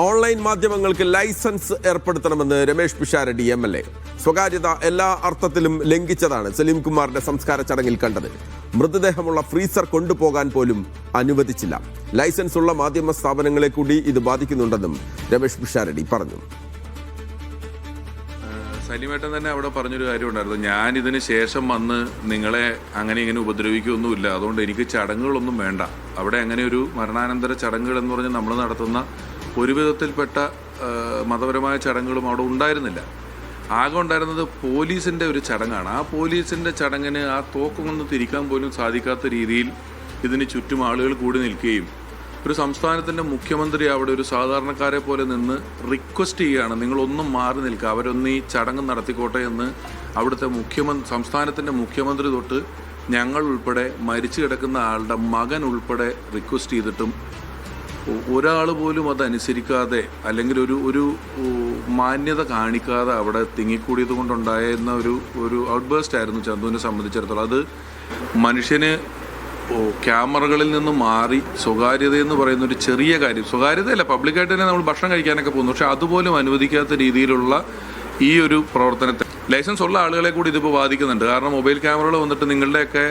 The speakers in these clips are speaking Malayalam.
ഓൺലൈൻ മാധ്യമങ്ങൾക്ക് ലൈസൻസ് ഏർപ്പെടുത്തണമെന്ന് രമേഷ് പിഷാരടി MLA. സ്വകാര്യത എല്ലാ അർത്ഥത്തിലും ലംഘിച്ചതാണ് സലീം കുമാറിന്റെ സംസ്കാര ചടങ്ങിൽ കണ്ടത്. മൃതദേഹമുള്ള ഫ്രീസർ കൊണ്ടുപോകാൻ പോലും അനുവദിച്ചില്ല. ലൈസൻസ് ഉള്ള മാധ്യമ സ്ഥാപനങ്ങളെ കൂടി ഇത് ബാധിക്കുന്നുണ്ടെന്നും രമേഷ് പിഷാരടി പറഞ്ഞു. സലീമേട്ടൻ തന്നെ അവിടെ പറഞ്ഞൊരു കാര്യം ഉണ്ടായിരുന്നു, ഞാൻ ഇതിന് ശേഷം വന്ന് നിങ്ങളെ അങ്ങനെ ഇങ്ങനെ ഉപദ്രവിക്കുകയൊന്നുമില്ല, അതുകൊണ്ട് എനിക്ക് ചടങ്ങുകളൊന്നും വേണ്ട. അവിടെ അങ്ങനെ ഒരു മരണാനന്തര ചടങ്ങുകൾ എന്ന് പറഞ്ഞ് നമ്മൾ നടത്തുന്ന ഒരു വിധത്തിൽപ്പെട്ട മതപരമായ ചടങ്ങുകളും അവിടെ ഉണ്ടായിരുന്നില്ല. ആകെ ഉണ്ടായിരുന്നത് പോലീസിൻ്റെ ഒരു ചടങ്ങാണ്. ആ പോലീസിൻ്റെ ചടങ്ങിന് ആ തോക്കൊന്ന് തിരിക്കാൻ പോലും സാധിക്കാത്ത രീതിയിൽ ഇതിന് ചുറ്റും ആളുകൾ കൂടി നിൽക്കുകയും ഒരു സംസ്ഥാനത്തിൻ്റെ മുഖ്യമന്ത്രി അവിടെ ഒരു സാധാരണക്കാരെ പോലെ നിന്ന് റിക്വസ്റ്റ് ചെയ്യുകയാണ്, നിങ്ങളൊന്നും മാറി നിൽക്കുക, അവരൊന്ന് ഈ ചടങ്ങ് നടത്തിക്കോട്ടെ എന്ന് അവിടുത്തെ സംസ്ഥാനത്തിൻ്റെ മുഖ്യമന്ത്രി തൊട്ട് ഞങ്ങൾ ഉൾപ്പെടെ മരിച്ചു കിടക്കുന്ന ആളുടെ മകൻ ഉൾപ്പെടെ റിക്വസ്റ്റ് ചെയ്തിട്ടും ഒരാൾ പോലും അതനുസരിക്കാതെ അല്ലെങ്കിൽ ഒരു മാന്യത കാണിക്കാതെ അവിടെ തിങ്ങിക്കൂടിയത് കൊണ്ടുണ്ടായിരുന്ന ഒരു ഔട്ട്ബേസ്റ്റ് ആയിരുന്നു ചന്തുവിനെ സംബന്ധിച്ചിടത്തോളം. അത് മനുഷ്യന് ക്യാമറകളിൽ നിന്ന് മാറി സ്വകാര്യതയെന്ന് പറയുന്ന ഒരു ചെറിയ കാര്യം, സ്വകാര്യതയല്ല, പബ്ലിക്കായിട്ട് തന്നെ നമ്മൾ ഭക്ഷണം കഴിക്കാനൊക്കെ പോകുന്നു, പക്ഷെ അതുപോലും അനുവദിക്കാത്ത രീതിയിലുള്ള ഈ ഒരു പ്രവർത്തനത്തെ ലൈസൻസ് ഉള്ള ആളുകളെ കൂടി ഇതിപ്പോൾ ബാധിക്കുന്നുണ്ട്. കാരണം മൊബൈൽ ക്യാമറകൾ വന്നിട്ട് നിങ്ങളുടെയൊക്കെ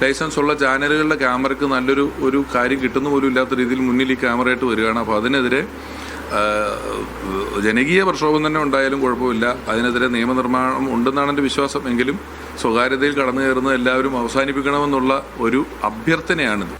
ലൈസൻസ് ഉള്ള ചാനലുകളുടെ ക്യാമറയ്ക്ക് നല്ലൊരു കാര്യം കിട്ടുന്ന പോലും ഇല്ലാത്ത രീതിയിൽ മുന്നിൽ ഈ ക്യാമറയായിട്ട് വരികയാണ്. അപ്പോൾ അതിനെതിരെ ജനകീയ പ്രക്ഷോഭം തന്നെ ഉണ്ടായാലും കുഴപ്പമില്ല, അതിനെതിരെ നിയമനിർമ്മാണം ഉണ്ടെന്നാണ് എൻ്റെ വിശ്വാസം. എങ്കിലും സ്വകാര്യതയിൽ കടന്നു കയറുന്നത് എല്ലാവരും അവസാനിപ്പിക്കണമെന്നുള്ള ഒരു അഭ്യർത്ഥനയാണിത്.